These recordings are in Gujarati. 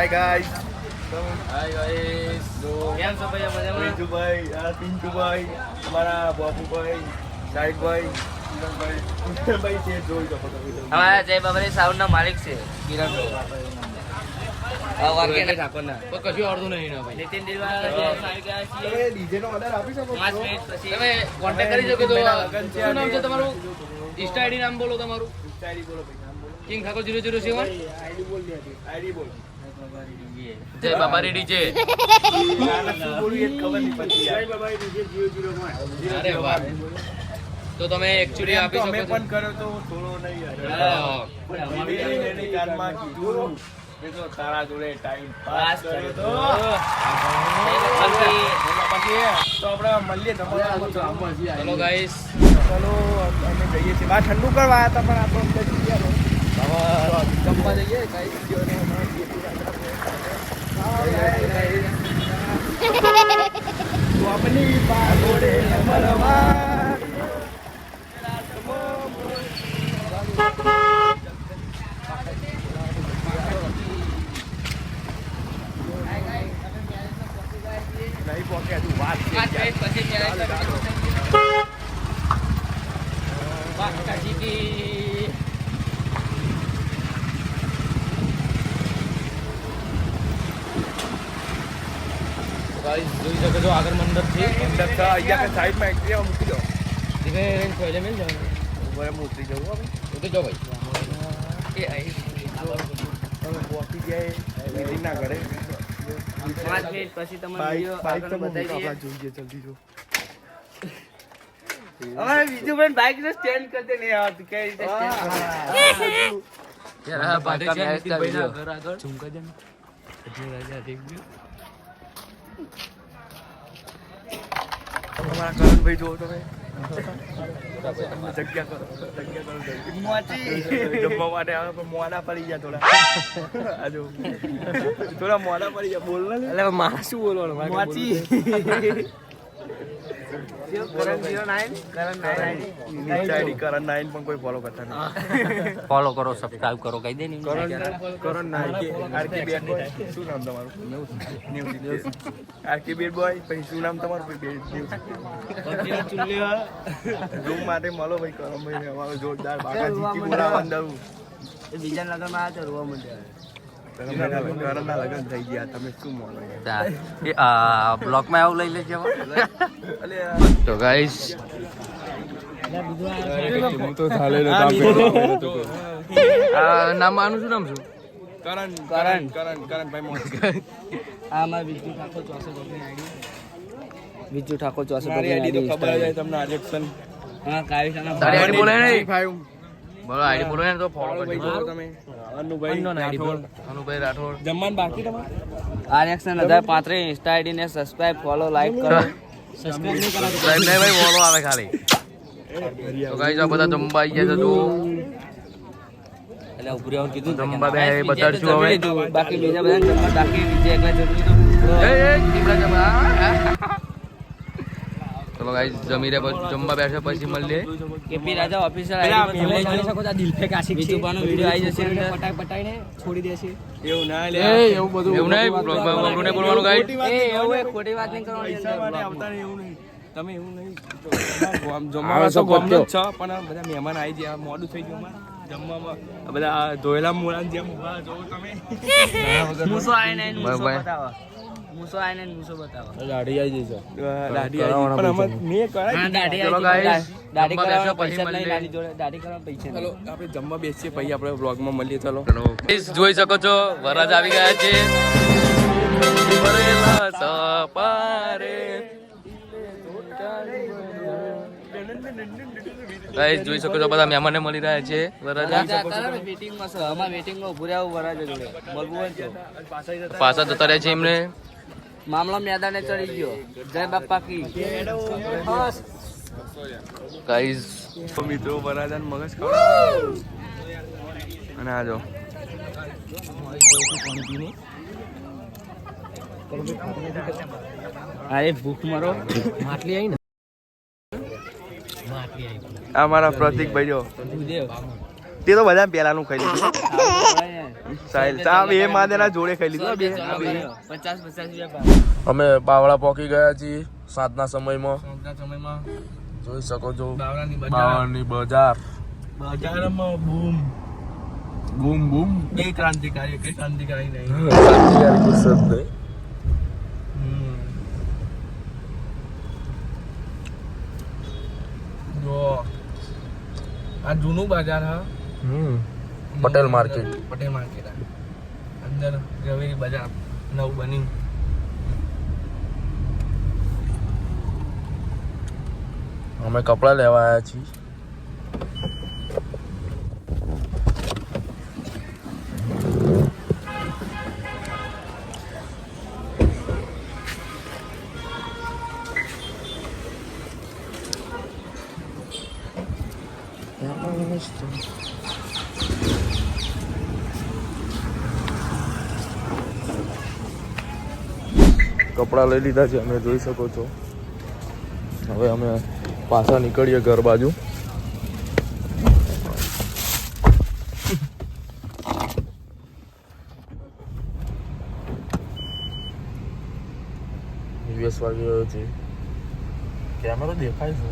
Hi guys. Hi guys. કેમ છો ભાઈ? મજામાં? પિન્ટુભાઈ, આ પિન્ટુભાઈ, અમારા બાપુભાઈ, સાહિબભાઈ, કિરણભાઈ છે જોઈ શકો તમે. અમારા જય બાબાની સાઉન્ડના માલિક છે કિરણભાઈ. વારકેટ ઠાકોરના. કોઈ કશું આવડતું નહીં ના ભાઈ. નીતિન દિલવાલા તમે ડીજે નો ઓર્ડર આપી શકો 5 મિનિટ પછી તમે કોન્ટેક્ટ કરી શકો તો. શું નામ છે તમારું? ઇન્સ્ટા આઈડી નામ બોલો તમારું. ઇન્સ્ટા આઈડી બોલો ભાઈ, નામ બોલો. કિંગ ઠાકોર 007. આઈડી બોલ દે આઈડી બોલ. જય બાબારી ડીજે. ગાના શું બોલવું એ જ ખબર નહીં પડતી યાર. જય બાબાઈ ડીજે 001. અરે વાહ. તો તમે એક્ચ્યુઅલી આપી શકો અમે છો. પણ કર્યો તો થોડો નહીં યાર. એની કાનમાં કીધું મેં તો તારા જોડે ટાઈમ પાસ કર્યો તો. પછી તો આપણે મળીએ તમારા ચલો ગાઈસ. ચલો અમે જઈએ છીએ. બહાર ઠંડુ કરવા આવ્યા હતા પણ આપણે અંદર જઈ ગયા. જમવા જઈએ ગાઈસ. સ્વામિની પાગોડે અમરવા. નહીં પોકે તું વાત છે. 5 મિનિટ પછી બાકાજી કી ગાઈસ જોઈ શકો છો આગળ મંડપ છે. અંદર તો અહીંયા કે સાઈડમાં એક્ટિવા મૂકી દો. ધીમે પહેલે મિલ જાવ. ઉપર એમ ઉતરી જવું હવે. તો જો ભાઈ એ આઈ તમે પહોંચી જાય મીટિંગ ના કરે. 5 મિનિટ પછી તમને વિડિયો બાઈક આગળ તો બતાવી આપણા દઈએ. જોઈએ જલ્દી જો. અમારે બીજું પણ બાઈક ને સ્ટેન્ડ કરતે નહીં આવતું કે રીતે સ્ટેન્ડ યાર આ પાટે છે નીતિનભાઈ ના ઘર આગળ ઝુમકા દે ને એટલે રાજા દેખ ગયો. અમારા કરણભાઈ જોવો તમે. જગ્યા કરો મોચી જમવા માટે આવે પણ મોડા પડી ગયા થોડા. આજો થોડા મોડા પડી ગયા બોલ ને. એટલે મારા શું બોલવાનું મોચી કરણ 09 કરણ 9 કરણ 9 પણ કોઈ ફોલો કરતા નથી. ફોલો કરો સબસ્ક્રાઇબ કરો કહી દે ને કરણ 9 આરકે બેડ બોય. શું નામ તમારું? RK bad boy. પછી શું નામ તમારું? રૂમ માટે મળો ભાઈ કરણભાઈ. અમારો જોરદાર બાકા જીતી બોલાવા અંદર. બીજા લગનમાં આ તો રોવા માંડ્યા. કરણના લગ્ન થઈ ગયા. તમે શું માનો? બ્લોકમાં આવું લઈ લેજો. તો ગાઈસ નામ આનું શું નામ છું? કરણ કરણ. કરણ ભાઈ મોજ. આ મારા વિજુ ઠાકોર 64 ની આઈડી. વિજુ ઠાકોર 64 મારી ની આઈડી તો આઈડી ખબર જ છે તમને. આજેક્શન હા કાવીસાના તારી આઈડી બોલે નહીં. 5 બોલો આઈડી બોલો ને તો ફોલો ભાઈ કરજો. જો તમે. અનુભાઈ રાઠોડ. અનુભાઈ રાઠોડ. જમવાનું બાકી તમારે? આરએક્શન 1035 ઇન્સ્ટા આઈડી ને સબસ્ક્રાઇબ ફોલો લાઈક કરો. સબસ્ક્રાઇબ નહીં ભાઈ ફોલો આવે ખાલી. તો ગાઈસ આ બધા જમવા આવી ગયા તો એટલે ઉભરી આવું કીધું જમવા બે બતાડશું હવે. બાકી બીજા બધા જમવા બાકી બીજે એકલા જરૂરી તો દીપડા જમવા. ચલો ગાઈસ જમી રે પછી જમવા બેઠે પછી મળીએ. કેપી રાજા ઓફિસર આઈડી પર જોઈ શકો છો. દિલ ફેક આશિક છે. વિજુભાઈનો વિડિયો આવી જશે અંદર પટાઈને છોડી દેશે. એવું ના લે. એવું બધું એવું નહીં બ્લોગમાં આપણને બોલવાનું ગાઈસ. એ એવું એક ખોટી વાત નહીં કરવાની પૈસા માટે અંદર આવતા નહીં એવું નહીં. તમે એવું નહીં. જમવા તો ગમનો જ છે પણ બધા મહેમાન આવી ગયા. મોડું થઈ ગયું અમારે જમવામાં. આ બધા ધોયેલા મોળા જેમ ઉભા જોવો તમે. મૂસો આઈને મૂસો બતાવો. મૂસો આઈને મૂસો બતાવો. દાઢી આવી જશે. દાઢી આવી પણ અમે મેં કરાય. હા દાઢી ચલો આવી guys, દાઢી જમવા કરવા બેસો, પૈસા પછી નહીં. મળીએ. દાઢી જોડે દાઢી કરવા પૈસા ચલો નહીં. આપણે જમવા બેસીએ પછી આપણે વ્લોગમાં મળીએ. ચલો જોઈ શકો છો વરરાજ આવી ગયા છે. ગાઈસ જોઈ શકો છો બધા મહેમાનને મળી રહ્યા છે. વરરાજા વેટિંગમાં છે. અમાર વેટિંગમાં ઉભું રહેવું વરરાજા જોડે મળવું હોય તો પાછા જતા રહે છે એમને. મામલો મેદાને ચડી ગયો. જય બાપા કી. ગાઈસ મિત્રો વરાજાન મગજ ખાવ અને આ જો અરે ભૂખ મારો માટલી આવી ને આ મારા પ્રતિક ભાઈ જો તે તો બધા પેલાનું ખાઈ લીધું સાહેલ ચા બે માદેના જોડે ખાઈ લીધું બે 50-50 અમે બાવળા પહોંચી ગયા છીએ સાંજના સમયમાં જોઈ શકો છો બાવળની બજાર બજારમાં બૂમ બૂમ બૂમ બે ક્રાંતિકારી કઈ ક્રાંતિકારી નહીં ક્રાંતિકારી કોઈ શબ્દ નહીં. જો આ જૂનું બજાર હા પટેલ માર્કેટ. પટેલ માર્કેટ અંદર ઝવેરી બજાર નવું બની અમે કપડાં લેવા આવ્યા છીએ. કપડાં લઈ લીધા છે અમે જોઈ શકો છો. હવે અમે પાછા નીકળીએ ઘર બાજુ. દિવસ વાગી રહ્યો છે. કેમેરો દેખાય છે.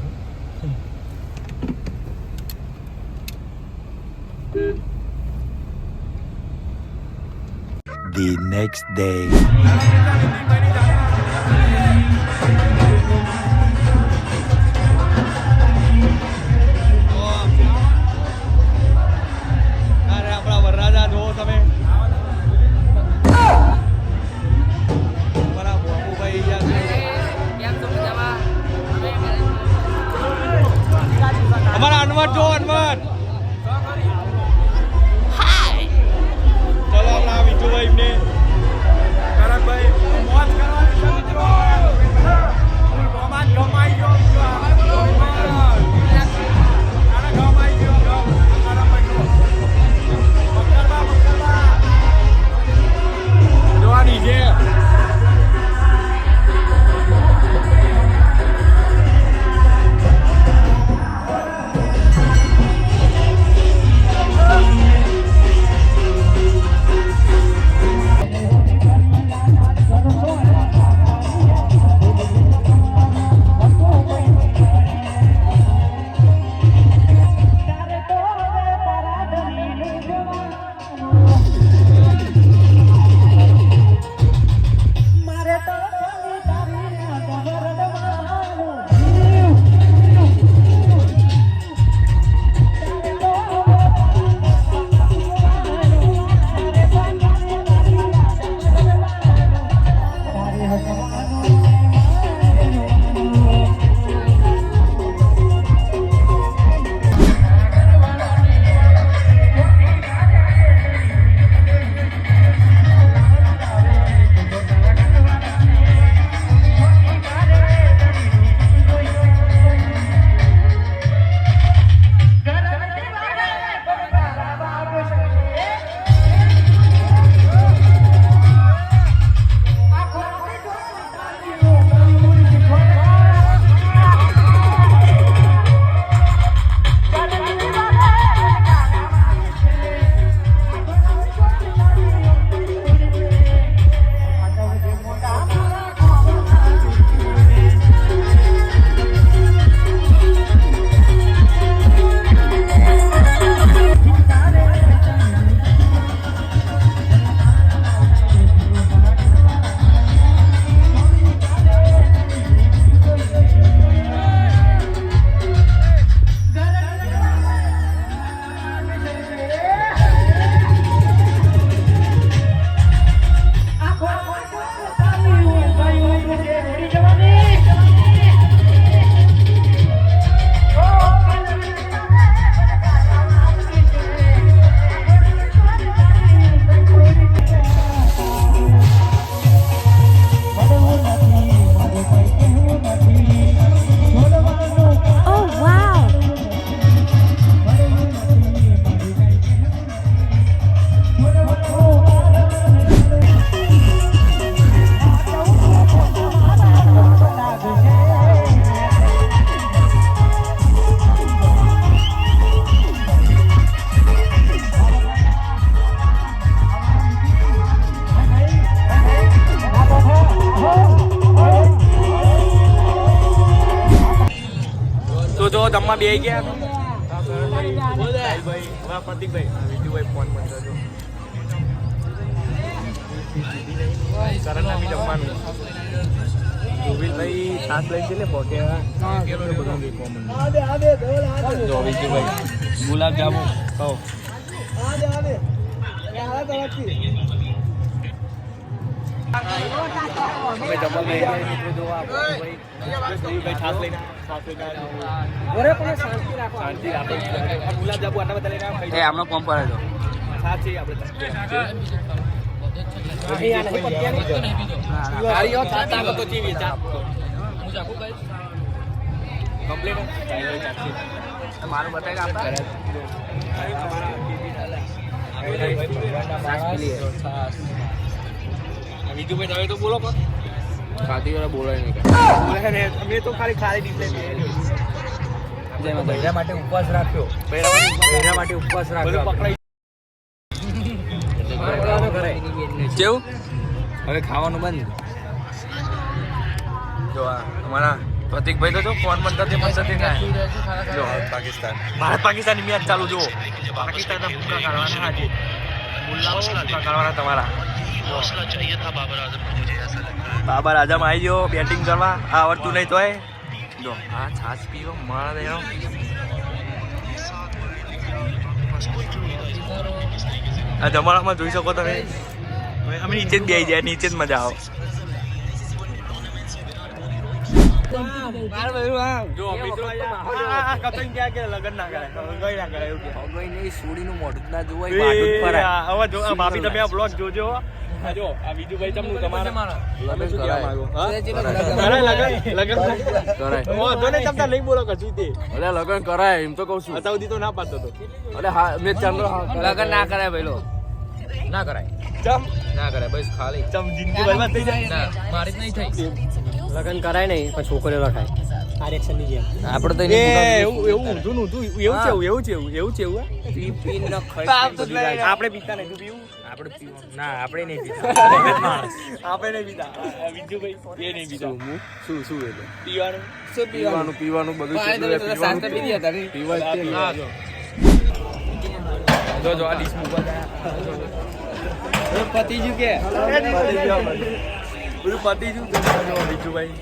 The next day. આપણા વરરાજા જુઓ તમે અમારા બાબુભાઈ અમારા અનવર જો અનવર ચલો આપણા વિજુભાઈ ને કરણભાઈ મોજ કરવા જમવા બે ગયા પ્રતિકભાઈ વિજુભાઈ ફોન બંધ કરજો સરળ જમવાનું ગોવિંદભાઈ છાસ લઈ છે ને પોકે જો વિજુભાઈ ગુલાબ જામુ કહો અમે જમવા લઈ ગયા મિત્રો જો ભાઈ છાસ લઈને શાંતિ રાખો ગુલાબ જામુ આટલા બધા લઈને એ આમનો કોમ પર હતો છાસ છે આપણે મારું બતાવી વિજુભાઈ તમે તો બોલો પણ ખાતી વાર બોલાય નહીં અમે તો ખાલી ખાલી ડિસ્પ્લે બૈરા માટે ઉપવાસ રાખ્યો બૈરા માટે ઉપવાસ રાખ્યો પકડાઈ કેવું હવે ખાવાનું બંધ જો અમારા પ્રતિકભાઈ તો જો ફોન બંધ કરતી મસ્ત જો ભારત પાકિસ્તાનની મેચ ચાલુ જો પાકિસ્તાનના ભૂકા કાઢવાના આજે મુલ્લાઓ ભૂકા કાઢવાના તમારા બાબર આઝમ આવી ગયો બેટિંગ કરવા આવડતું નહીં તોય જો આ છાસ પીવો મારા આ જમાનામાં જોઈ શકો તમે અમે નીચે જ બેસી જાય નીચે જ મજા આવે ભાભી તમે આ બ્લોગ જોજો જો આ વિજુભાઈ તમનું તમારા નહીં બોલો કશું તે લગન કરાય એમ તો કઉ છું અત્યાર સુધી તો ના પાડતો હતો અરે હા મેં ચાલો લગન ના કરાય ભાઈલો ના કરાય ચમ ના કરાય બસ ખાલી ચમ જિંદગી બરબાદ થઈ જાય ના મારી જ નહીં થઈ લગન કરાય નહીં પણ છોકરીઓ રખાય આરક્ષણની જેમ આપણે તો એવું ઊંધું એવું છે આપણે પીતા નહીં તું પીવું આપણે ના આપણે નહીં પીતા આપણે નહીં પીતા વિજુભાઈ એ નહીં પીતા શું એટલે પીવાનું પીવાનું બધું પીવાનું જો આ ડીશ મૂકવા પતિજુ કે બધું પતિજુ વિજુભાઈ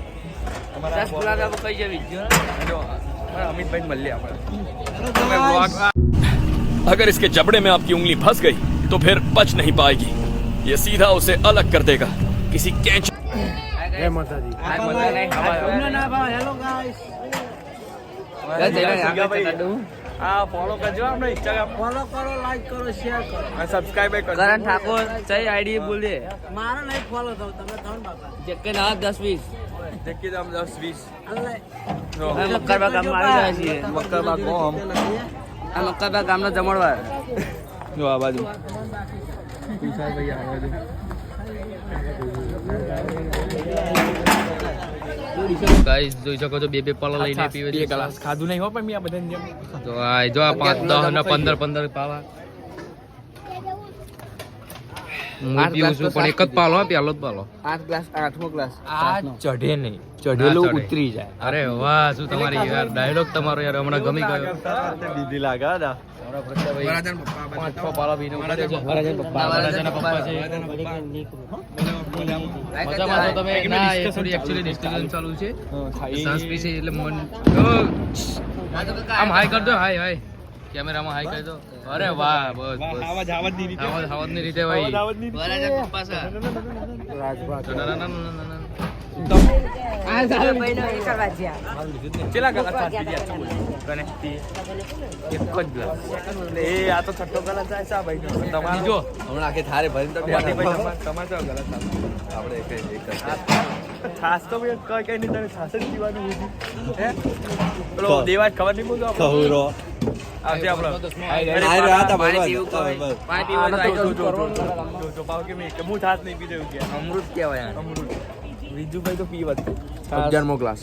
अमित मल्ले अगर इसके जबड़े में आपकी उंगली फंस गई तो फिर बच नहीं पाएगी ये सीधा उसे अलग कर देगा किसी कैंच फॉलो करजो हमने इंस्टाग्राम ફોલો કરો, લાઈક કરો, શેર કરો. सब्सक्राइब कर કરણ ઠાકોર સહી આઈડી બોલ દે મારો નહીં ફોલો થવું, તમે ત્રણ બાપા. જેકે ના 10-20 देखिए हम 10-20 અલ્લે. મક્કરબા ગામમાં આવી જાય છીએ મક્કરબા કોમ આ મક્કરબા ગામનો જમણવાર જો આ બાજુ ગાઈસ જોઈ શકો છો બે પાલા લઈને પીવે છે ગ્લાસ ખાધું નહીં હો પણ મેં આ બધાને જેમ તો આ જો આ 5 10 ને 15 પાવા હું પીવું છું પણ એક જ પાલો પેલો જ પાલો 8 ગ્લાસ, 8મો ગ્લાસ. આ ચઢે નહીં ચઢેલું ઉતરી જાય અરે વાહ શું તમારી યાર ડાયલોગ તમારો યાર હમણાં ગમી ગયો દીદી લાગે દા 5-6 પાલા પીને ઉતરે છે વરાજનના પપ્પા છે મજામાં તો તમે ના એ થોડી એક્ચ્યુઅલી ડિસ્કશન ચાલુ છે સાંસ પી છે એટલે મન આમ હાઈ કર દો હાઈ કેમેરામાં હાઈ કરી દો અરે વાહ બસ આવાજ દીદી ની રીતે ભાઈ વરાજન પપ્પા છે ચેલા કલાક સાચી ગયા ગણેશથી એક જ ગ્લાસ એ આ તો છઠ્ઠો કલાક જાય છે ભાઈ તમારો જો હમણાં આખી થારે ભરીને તો તમારે ગલત આપણે એક છાસ તો ભાઈ કઈ નહીં તને છાસ જ પીવાનું હે પેલો દેવાજ ખબર નહીં બોલતો ખવરો આજે આપણે જો પાવ કે મેં હું છાસ નહીં પી દઉં કે અમૃત કહેવાય અમૃત વિજુભાઈ તો પીવત 11મો ગ્લાસ